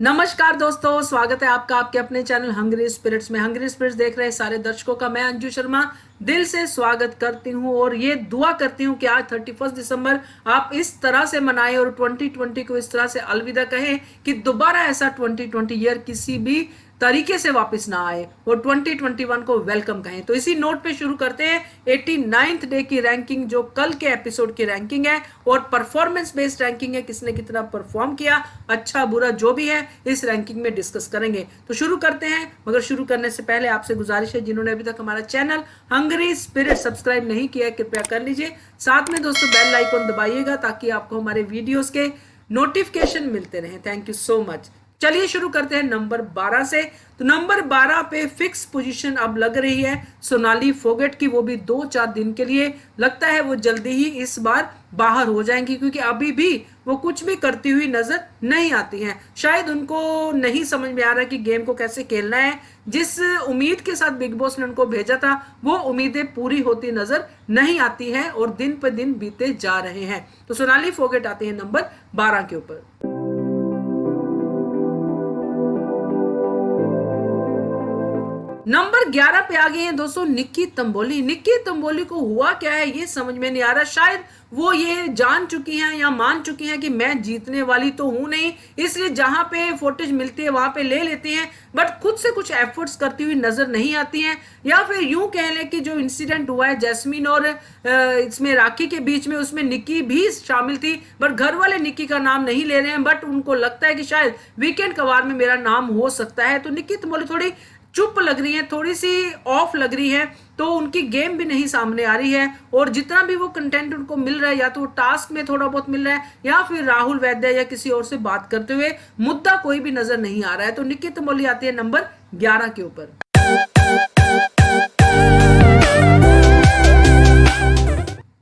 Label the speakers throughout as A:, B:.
A: नमस्कार दोस्तों, स्वागत है आपका आपके अपने चैनल हंग्री स्पिरिट्स में। हंग्री स्पिरिट्स देख रहे सारे दर्शकों का मैं अंजू शर्मा दिल से स्वागत करती हूं और ये दुआ करती हूं कि आज 31 दिसंबर आप इस तरह से मनाएं और 2020 को इस तरह से अलविदा कहें कि दोबारा ऐसा 2020 ईयर किसी भी तरीके से वापस ना आए और 2021 को वेलकम कहें। तो इसी नोट पे शुरू करते हैं 89th डे की रैंकिंग, जो कल के एपिसोड की रैंकिंग है और परफॉर्मेंस बेस्ड रैंकिंग है। किसने कितना परफॉर्म किया, अच्छा बुरा जो भी है, इस रैंकिंग में डिस्कस करेंगे। तो शुरू करते हैं, मगर शुरू करने से पहले आपसे गुजारिश है, जिन्होंने अभी तक हमारा चैनल हंग्री स्पिरिट सब्सक्राइब नहीं किया है कृपया कर लीजिए। साथ में दोस्तों बेल आइकन दबाइएगा ताकि आपको हमारे वीडियोस के नोटिफिकेशन मिलते रहें। Thank you so much. चलिए शुरू करते हैं नंबर 12 से। तो नंबर 12 पे फिक्स पोजीशन अब लग रही है सोनाली फोगट की, वो भी 2-4 दिन के लिए। लगता है वो जल्दी ही इस बार बाहर हो जाएंगी, क्योंकि अभी भी वो कुछ भी करती हुई नजर नहीं आती हैं। शायद उनको नहीं समझ में आ रहा कि गेम को कैसे खेलना है। जिस उम्मीद के साथ बिग बॉस ने उनको भेजा था वो उम्मीदें पूरी होती नजर नहीं आती हैं और दिन पर दिन बीते जा रहे हैं। तो सोनाली फोगट आती है नंबर 12 के ऊपर। नंबर 11 पे आ गए हैं दोस्तों निक्की तंबोली। निक्की तंबोली को हुआ क्या है ये समझ में नहीं आ रहा। शायद वो ये जान चुकी हैं या मान चुकी हैं कि मैं जीतने वाली तो हूं नहीं, इसलिए जहां पे फुटेज मिलती है वहां पे ले लेती हैं, बट खुद से कुछ एफर्ट्स करती हुई नजर नहीं आती हैं। या फिर यूं कह लें कि जो इंसिडेंट हुआ है जैस्मीन और इसमें राखी के बीच में, उसमें निक्की भी शामिल थी, बट घर वाले निक्की का नाम नहीं ले रहे हैं। बट उनको लगता है कि शायद वीकेंड कवार में मेरा नाम हो सकता है। तो निक्की तंबोली थोड़ी चुप लग रही है, थोड़ी सी ऑफ लग रही है, तो उनकी गेम भी नहीं सामने आ रही है। और जितना भी वो कंटेंट उनको मिल रहा है, या तो टास्क में थोड़ा बहुत मिल रहा है या फिर राहुल वैद्य या किसी और से बात करते हुए, मुद्दा कोई भी नजर नहीं आ रहा है। तो निक्की तंबोली आती है नंबर 11 के ऊपर।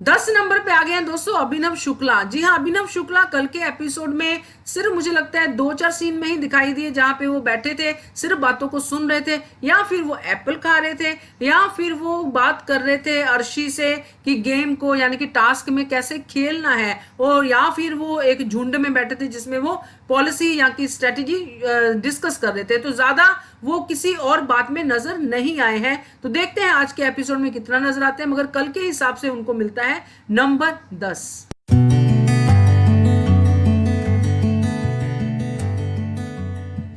A: 10 नंबर पे आ गए हैं दोस्तों अभिनव शुक्ला। जी हाँ, अभिनव शुक्ला कल के एपिसोड में सिर्फ मुझे लगता है 2-4 सीन में ही दिखाई दिए, जहां पे वो बैठे थे, सिर्फ बातों को सुन रहे थे, या फिर वो एप्पल खा रहे थे, या फिर वो बात कर रहे थे अर्शी से कि गेम को यानी कि टास्क में कैसे खेलना है, और या फिर वो एक झुंड में बैठे थे जिसमें वो पॉलिसी या की स्ट्रेटेजी डिस्कस कर रहे थे। तो ज्यादा वो किसी और बात में नजर नहीं आए हैं। तो देखते हैं आज के एपिसोड में कितना नजर आते हैं, मगर कल के हिसाब से उनको मिलता है नंबर 10।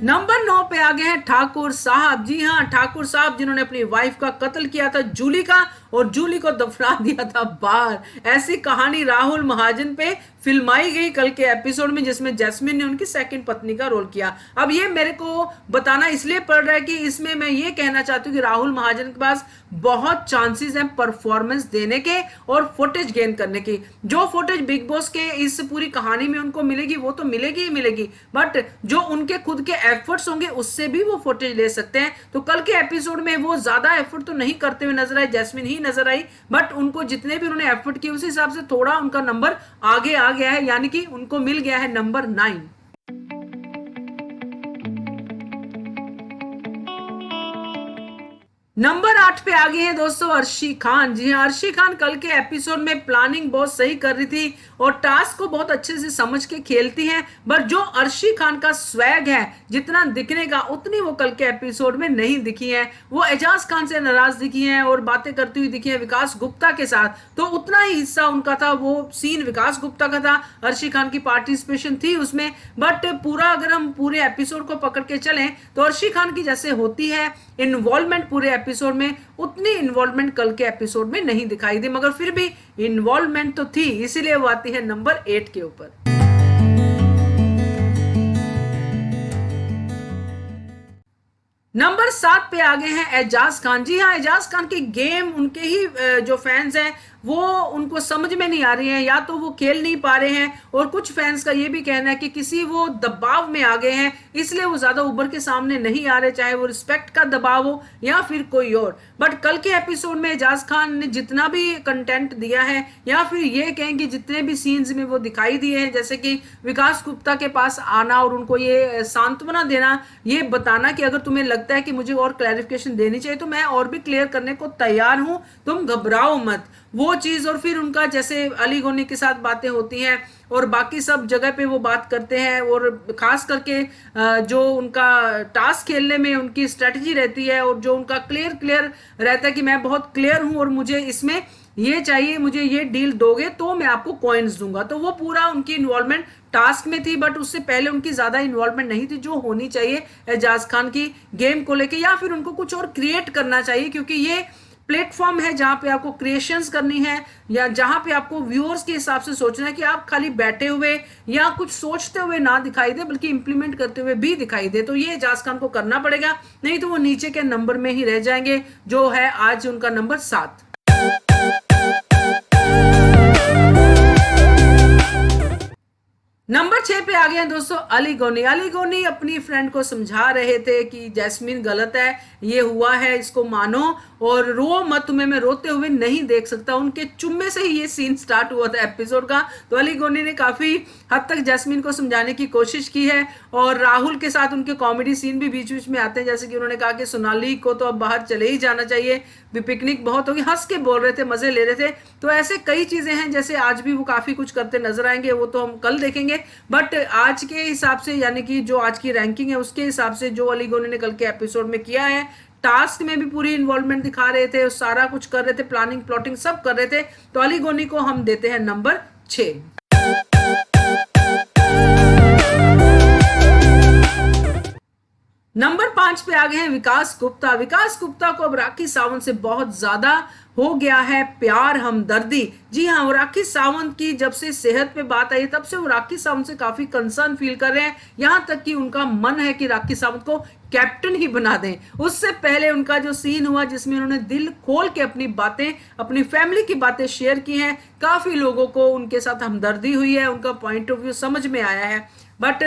A: नंबर 9 पे आ गए हैं ठाकुर साहब। जी हाँ, ठाकुर साहब जिन्होंने अपनी वाइफ का कत्ल किया था जूली का, और जूली को दफना दिया था बाहर। ऐसी कहानी राहुल महाजन पे फिल्माई गई कल के एपिसोड में, जिसमें जैस्मिन ने उनकी सेकंड पत्नी का रोल किया। अब ये मेरे को बताना इसलिए पड़ रहा है कि इसमें मैं ये कहना चाहती हूँ कि राहुल महाजन के पास बहुत चांसेस हैं परफॉर्मेंस देने के और फुटेज गेन करने की। जो फुटेज बिग बॉस के इस पूरी कहानी में उनको मिलेगी वो तो मिलेगी ही मिलेगी, बट जो उनके खुद के एफर्ट्स होंगे उससे भी वो फुटेज ले सकते हैं। तो कल के एपिसोड में वो ज्यादा एफर्ट तो नहीं करते हुए नजर आए, जैस्मिन ही नजर आई, बट उनको जितने भी उन्होंने एफर्ट किए उस हिसाब से थोड़ा उनका नंबर आगे आ गया है, यानी कि उनको मिल गया है नंबर 9। नंबर 8 पे आ गए हैं दोस्तों अर्शी खान। जी हाँ, अर्शी खान कल के एपिसोड में प्लानिंग बहुत सही कर रही थी और टास्क को बहुत अच्छे से समझ के खेलती हैं, बट जो अर्शी खान का स्वैग है, जितना दिखने का, उतनी वो कल के एपिसोड में नहीं दिखी है। वो एजाज खान से नाराज दिखी हैं और बातें करती हुई दिखी हैं विकास गुप्ता के साथ, तो उतना ही हिस्सा उनका था, वो सीन विकास गुप्ता का था। अर्शी खान की पार्टिसिपेशन थी उसमें, बट पूरा अगर हम पूरे एपिसोड को पकड़ के चलें तो अर्शी खान की जैसे होती है इन्वॉल्वमेंट पूरे एपिसोड में, उतनी इन्वॉल्वमेंट कल के एपिसोड में नहीं दिखाई दी, मगर फिर भी इन्वॉल्वमेंट तो थी, इसीलिए वो आती है नंबर 8 के ऊपर। नंबर 7 पे आ गए हैं एजाज खान। जी हाँ, एजाज खान की गेम उनके ही जो फैंस हैं वो उनको समझ में नहीं आ रही है, या तो वो खेल नहीं पा रहे हैं, और कुछ फैंस का ये भी कहना है कि किसी वो दबाव में आ गए हैं, इसलिए वो ज्यादा उभर के सामने नहीं आ रहे, चाहे वो रिस्पेक्ट का दबाव हो या फिर कोई और। बट कल के एपिसोड में एजाज खान ने जितना भी कंटेंट दिया है, या फिर ये कहें कि जितने भी सीन्स में वो दिखाई दिए हैं, जैसे कि विकास गुप्ता के पास आना और उनको ये सांत्वना देना, ये बताना कि अगर तुम्हें लगता लगता है कि मुझे और क्लैरिफिकेशन देनी चाहिए तो मैं और भी क्लियर करने को तैयार हूं, तुम घबराओ मत, वो चीज। और फिर उनका जैसे अली गोनी के साथ बातें होती हैं और बाकी सब जगह पे वो बात करते हैं, और खास करके जो उनका टास्क खेलने में उनकी स्ट्रेटजी रहती है और जो उनका क्लियर रहता है कि मैं बहुत क्लियर हूं और मुझे इसमें ये चाहिए, मुझे ये डील दोगे तो मैं आपको कॉइन्स दूंगा। तो वो पूरा उनकी इन्वॉल्वमेंट टास्क में थी, बट उससे पहले उनकी ज्यादा इन्वॉल्वमेंट नहीं थी जो होनी चाहिए एजाज खान की गेम को लेके, या फिर उनको कुछ और क्रिएट करना चाहिए, क्योंकि ये प्लेटफॉर्म है जहां पे आपको क्रिएशंस करनी है या जहां पे आपको व्यूअर्स के हिसाब से सोचना है कि आप खाली बैठे हुए या कुछ सोचते हुए ना दिखाई दे बल्कि इंप्लीमेंट करते हुए भी दिखाई दे। तो ये एजाज खान को करना पड़ेगा, नहीं तो वो नीचे के नंबर में ही रह जाएंगे, जो है आज उनका नंबर 7। नंबर 6 पे आ गए हैं दोस्तों अली गोनी। अली गोनी अपनी फ्रेंड को समझा रहे थे कि जैस्मीन गलत है, ये हुआ है, इसको मानो और रो मत, तुम्हें मैं रोते हुए नहीं देख सकता। उनके चुम्मे से ही ये सीन स्टार्ट हुआ था एपिसोड का। तो अली गोनी ने काफी हद तक जैस्मीन को समझाने की कोशिश की है, और राहुल के साथ उनके कॉमेडी सीन भी बीच बीच में आते हैं, जैसे कि उन्होंने कहा कि सोनाली को तो अब बाहर चले ही जाना चाहिए, भी पिकनिक बहुत होगी, हंस के बोल रहे थे, मजे ले रहे थे। तो ऐसे कई चीजें हैं, जैसे आज भी वो काफी कुछ करते नजर आएंगे, वो तो हम कल देखेंगे। बट आज के हिसाब से, यानी कि जो आज की रैंकिंग है उसके हिसाब से, जो अली गोनी ने कल के एपिसोड में किया है, टास्क में भी पूरी इन्वॉल्वमेंट दिखा रहे थे, सारा कुछ कर रहे थे, प्लानिंग प्लॉटिंग सब कर रहे थे। तो अली गोनी को हम देते हैं नंबर 6। नंबर 5 पे आ गए हैं विकास गुप्ता। विकास गुप्ता को अब राखी सावंत से बहुत ज्यादा हो गया है प्यार, हमदर्दी। जी हाँ, वो राखी सावंत की जब से सेहत पे बात आई तब से वो राखी सावंत से काफी कंसर्न फील कर रहे हैं, यहां तक कि उनका मन है कि राखी सावंत को कैप्टन ही बना दें। उससे पहले उनका जो सीन हुआ जिसमें उन्होंने दिल खोल के अपनी बातें, अपनी फैमिली की बातें शेयर की हैं, काफी लोगों को उनके साथ हमदर्दी हुई है, उनका पॉइंट ऑफ व्यू समझ में आया है। बट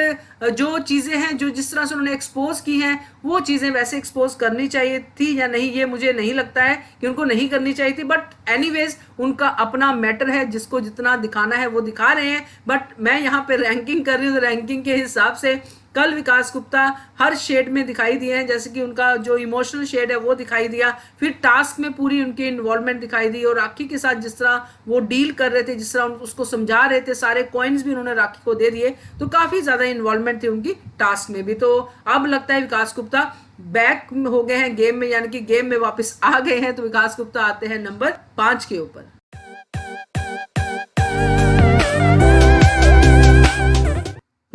A: जो चीजें हैं, जो जिस तरह से उन्होंने एक्सपोज की हैं, वो चीजें वैसे एक्सपोज करनी चाहिए थी या नहीं, ये मुझे नहीं लगता है कि उनको नहीं करनी चाहिए थी। बट एनीवेज उनका अपना मैटर है, जिसको जितना दिखाना है वो दिखा रहे हैं। बट मैं यहाँ पे रैंकिंग कर रही हूँ, तो रैंकिंग के हिसाब से कल विकास गुप्ता हर शेड में दिखाई दिए हैं, जैसे कि उनका जो इमोशनल शेड है वो दिखाई दिया, फिर टास्क में पूरी उनकी इन्वॉल्वमेंट दिखाई दी, और राखी के साथ जिस तरह वो डील कर रहे थे, जिस तरह उसको समझा रहे थे, सारे कॉइन्स भी उन्होंने राखी को दे दिए, तो काफी ज्यादा इन्वॉल्वमेंट थी उनकी टास्क में भी। तो अब लगता है विकास गुप्ता बैक हो गए हैं गेम में, यानी कि गेम में वापस आ गए हैं। तो विकास गुप्ता आते हैं नंबर 5 के ऊपर।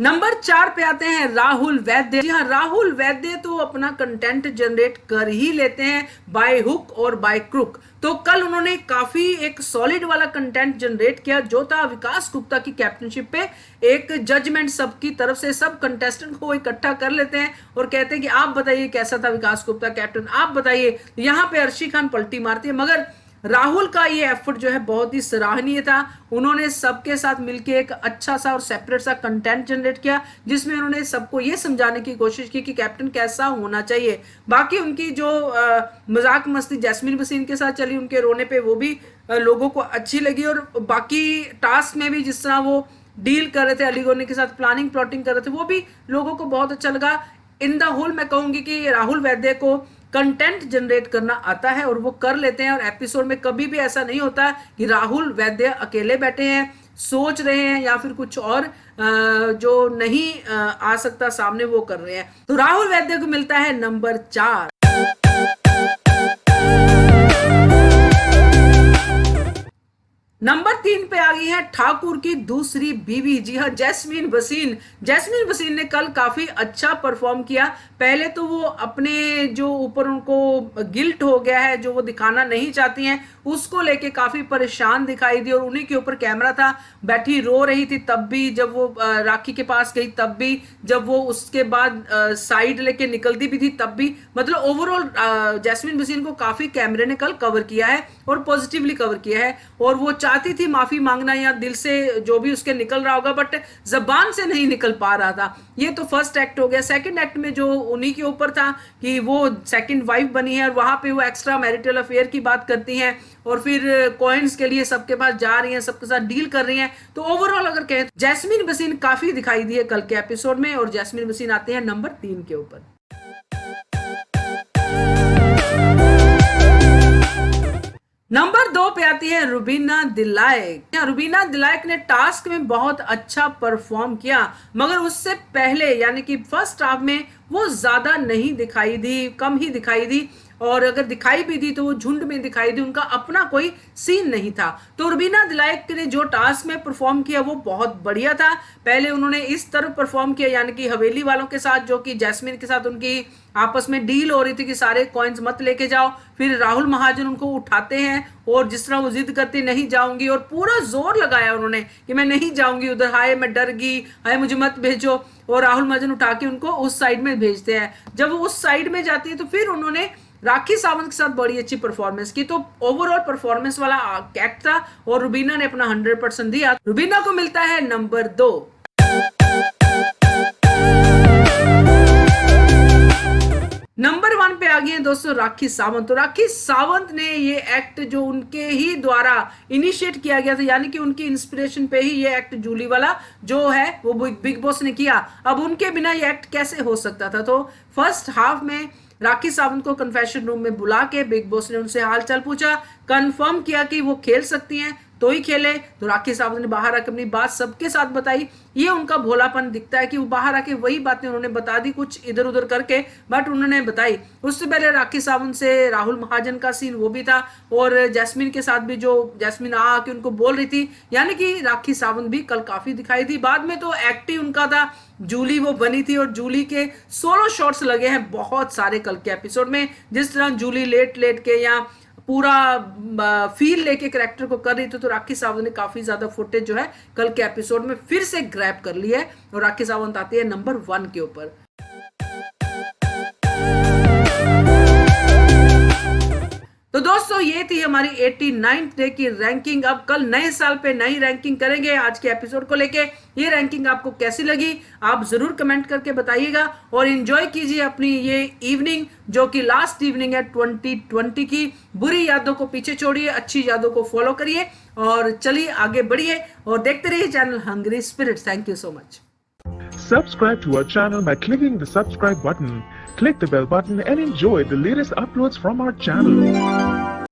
A: नंबर 4 पे आते हैं राहुल वैद्य। जी हाँ, राहुल वैद्य तो अपना कंटेंट जनरेट कर ही लेते हैं बाय हुक और बाय क्रुक। तो कल उन्होंने काफी एक सॉलिड वाला कंटेंट जनरेट किया, जो था विकास गुप्ता की कैप्टनशिप पे एक जजमेंट सबकी तरफ से। सब कंटेस्टेंट को इकट्ठा कर लेते हैं और कहते हैं कि आप बताइए कैसा था विकास गुप्ता कैप्टन, आप बताइए। यहाँ पे अर्शी खान पलटी मारती है, मगर राहुल का ये एफर्ट जो है बहुत ही सराहनीय था। उन्होंने सबके साथ मिलकर एक अच्छा सा और सेपरेट सा कंटेंट जनरेट किया, जिसमें उन्होंने सबको ये समझाने की कोशिश की कि कैप्टन कैसा होना चाहिए। बाकी उनकी जो मजाक मस्ती जैस्मीन वसीम के साथ चली, उनके रोने पे, वो भी लोगों को अच्छी लगी। और बाकी टास्क में भी जिस तरह वो डील कर रहे थे अली गोनी के साथ, प्लानिंग प्लॉटिंग कर रहे थे, वो भी लोगों को बहुत अच्छा लगा। इन द होल मैं कहूंगी कि राहुल वैद्य को कंटेंट जनरेट करना आता है और वो कर लेते हैं। और एपिसोड में कभी भी ऐसा नहीं होता कि राहुल वैद्य अकेले बैठे हैं, सोच रहे हैं, या फिर कुछ और जो नहीं आ सकता सामने वो कर रहे हैं। तो राहुल वैद्य को मिलता है नंबर 4। नंबर 3 पे आ गई है ठाकुर की दूसरी बीवी। जी हाँ, जैस्मीन वसीन। जैस्मीन वसीन ने कल काफी अच्छा परफॉर्म किया। पहले तो वो अपने जो ऊपर उनको गिल्ट हो गया है, जो वो दिखाना नहीं चाहती हैं, उसको लेके काफी परेशान दिखाई दी। और उन्हीं के ऊपर कैमरा था, बैठी रो रही थी तब भी, जब वो राखी के पास गई तब भी, जब वो उसके बाद साइड लेके निकलती भी थी तब भी। मतलब ओवरऑल जैस्मीन वसीन को काफी कैमरे ने कल कवर किया है और पॉजिटिवली कवर किया है। और वो चाहती थी माफी मांगना या दिल से जो भी उसके निकल रहा होगा, बट जबान से नहीं निकल पा रहा था। ये तो फर्स्ट एक्ट हो गया। सेकंड एक्ट में जो उन्हीं के ऊपर था कि वो सेकंड वाइफ बनी है और वहां पे वो एक्स्ट्रा मैरिटल अफेयर की बात करती हैं और फिर कॉइन्स के लिए सबके पास जा रही हैं, सबके साथ डील कर रही हैं। तो ओवरऑल अगर कहें, जैस्मीन वसीन काफी दिखाई दी है कल के एपिसोड में, और जैस्मीन वसीन आते हैं नंबर 3 के ऊपर। नंबर 2 पे आती है रुबीना दिलाइक। रुबीना दिलाइक ने टास्क में बहुत अच्छा परफॉर्म किया, मगर उससे पहले यानी कि फर्स्ट हाफ में वो ज्यादा नहीं दिखाई दी, कम ही दिखाई दी, और अगर दिखाई भी दी तो वो झुंड में दिखाई दी, उनका अपना कोई सीन नहीं था। तो रुबीना दिलाइक ने जो टास्क में परफॉर्म किया वो बहुत बढ़िया था। पहले उन्होंने इस तरह परफॉर्म किया यानी कि हवेली वालों के साथ, जो कि जैस्मिन के साथ उनकी आपस में डील हो रही थी कि सारे कॉइन्स मत लेके जाओ, फिर राहुल महाजन उनको उठाते हैं और जिस तरह वो जिद करती नहीं जाऊंगी, और पूरा जोर लगाया उन्होंने कि मैं नहीं जाऊंगी उधर, हाय मैं डर गई, हाय मुझे मत भेजो, और राहुल महाजन उठा के उनको उस साइड में भेजते हैं। जब वो उस साइड में जाती है तो फिर उन्होंने राखी सावंत के साथ बड़ी अच्छी परफॉर्मेंस की। तो ओवरऑल परफॉर्मेंस वाला एक्ट था और रुबीना ने अपना 100% दिया। रुबीना को मिलता है नंबर 2। नंबर 1 पे आ गई है दोस्तों राखी सावंत। तो राखी सावंत ने ये एक्ट जो उनके ही द्वारा इनिशिएट किया गया था, यानी कि उनकी इंस्पिरेशन पे ही ये एक्ट जूली वाला जो है वो बिग बॉस ने किया। अब उनके बिना ये एक्ट कैसे हो सकता था? तो फर्स्ट हाफ में राखी सावंत को कन्फेशन रूम में बुला के बिग बॉस ने उनसे हालचाल पूछा, कंफर्म किया कि वो खेल सकती हैं तो ही खेले। तो राखी सावंत ने बाहर आकर अपनी बात सबके साथ बताई। ये उनका भोलापन दिखता है कि वो बाहर आके वही बातें उन्होंने बता दी, कुछ इधर उधर करके, बट उन्होंने बताई। उससे पहले राखी सावंत से राहुल महाजन का सीन वो भी था, और जैस्मिन के साथ भी, जो जैस्मिन आके उनको बोल रही थी, यानी कि राखी सावंत भी कल काफी दिखाई थी। बाद में तो एक्ट ही उनका था, जूली वो बनी थी, और जूली के सोलो शॉट्स लगे हैं बहुत सारे कल के एपिसोड में। जिस तरह जूली लेट लेट के या पूरा फील लेके कैरेक्टर को कर रही थी, तो राखी सावंत ने काफी ज्यादा फुटेज जो है कल के एपिसोड में फिर से ग्रैब कर ली है, और राखी सावंत आती है नंबर 1 के ऊपर। तो दोस्तों ये थी हमारी 89th डे की रैंकिंग। अब कल नए साल पे नई रैंकिंग करेंगे आज के एपिसोड को लेके। ये रैंकिंग आपको कैसी लगी आप जरूर कमेंट करके बताइएगा, और एंजॉय कीजिए अपनी ये इवनिंग जो कि लास्ट इवनिंग है 2020 की। बुरी यादों को पीछे छोड़िए, अच्छी यादों को फॉलो करिए, और चलिए आगे बढ़िए और देखते रहिए channel hungry spirits. Thank you so much.
B: Subscribe to our channel by clicking the subscribe button. Click the bell button and enjoy the latest uploads from our channel.